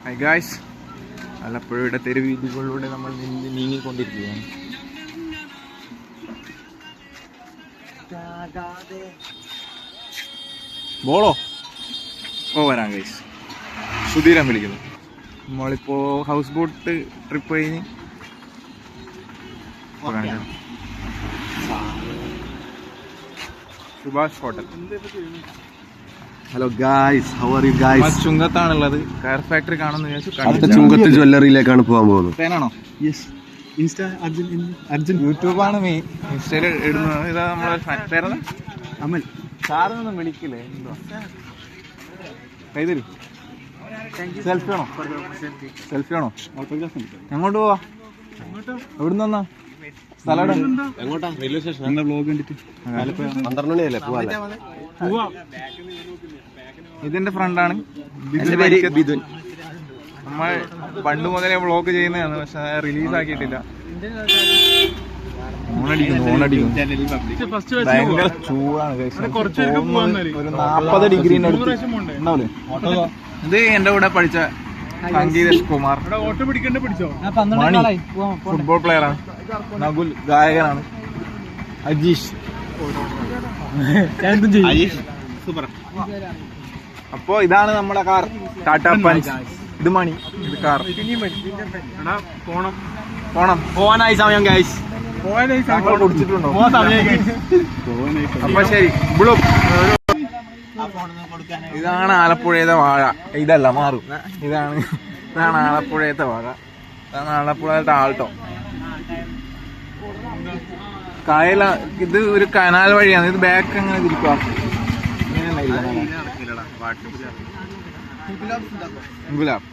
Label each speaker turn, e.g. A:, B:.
A: Hi guys, ആലപ്പുഴയുടെ തെരുവീതികളിലൂടെ നമ്മൾ നീങ്ങിക്കൊണ്ടിരിക്കുകയാണ്. ബോളോ വരാം guys. Sudheeran വിളിക്കുന്നു. നമ്മളിപ്പോൾ ഹൗസ് ബോട്ട് ട്രിപ്പ് കഴിഞ്ഞ് Subhash hotel.
B: Hello guys, how are you guys?
A: ചുങ്കത്താണുള്ളത്. കയർ ഫാക്ടറി കാണുന്ന വിചാരിച്ചു.
B: അടുത്ത ചുങ്കത്ത് ജ്വല്ലറിയിലേക്കാണ് പോകാൻ പോകുന്നത്.
A: ഫാനാണോ?
B: യെസ്. ഇൻസ്റ്റ അർജുൻ
A: യൂട്യൂബാണ് മെയിൻ. ഇൻസ്റ്റയിൽ ഇടുന്നത്. ഇതാ നമ്മളെ പേരെന്താ?
B: അമൽ.
A: സാറൊന്നും വിളിക്കില്ലേ? എന്തോ കൈ തരൂ. സെൽഫി ആണോ? സെൽഫി ആണോ? എങ്ങോട്ട് പോവാ? എവിടുന്ന് വന്നാ? സ്ഥലം
B: എങ്ങോട്ടാ? Railway station. ഞങ്ങളുടെ വ്ലോഗ് കണ്ടിട്ട് 12 മണിയല്ലേ പോവാ.
A: ഇതിന്റെ ഫ്രണ്ടാണ്.
B: ബിദുൻ.
A: നമ്മൾ പണ്ട് മുതലേ വ്ളോഗ് ചെയ്യുന്നതാണ്, പക്ഷെ റിലീസ് ആക്കിയിട്ടില്ല. ഭയങ്കര ചൂടാണ്. ഒരു 40 ഡിഗ്രീന്റെ അടുത്ത് ഉണ്ടാവില്ലേ? ഇത് എന്റെ കൂടെ പഠിച്ച സംഗീതേഷ് കുമാർ, മണി ഫുട്ബോൾ പ്ലെയറാണ്. നകുൽ ഗായകനാണ്. അജീഷ് അപ്പോ ഇതാണ് നമ്മുടെ കാർ, ടാറ്റ പഞ്ച്. ഇത് മണി, ഇത് കാർ.
B: പോവാനായി സമയം ഗൈസ്.
A: കുടിച്ചിട്ടുണ്ടോ? അപ്പൊ ശരി. ഇതാണ് ആലപ്പുഴയത്തെ വാഴ. ഇതല്ല, മാറും. ഇതാണ് ആലപ്പുഴയത്തെ വാഴ. ഇതാണ് ആലപ്പുഴത്തെ ആൾട്ടോ. കായല. ഇത് ഒരു കനാൽ വഴിയാണ്. ഇത് ബാക്ക് എങ്ങനെ തിരിക്കുക? ഗുലാബ്.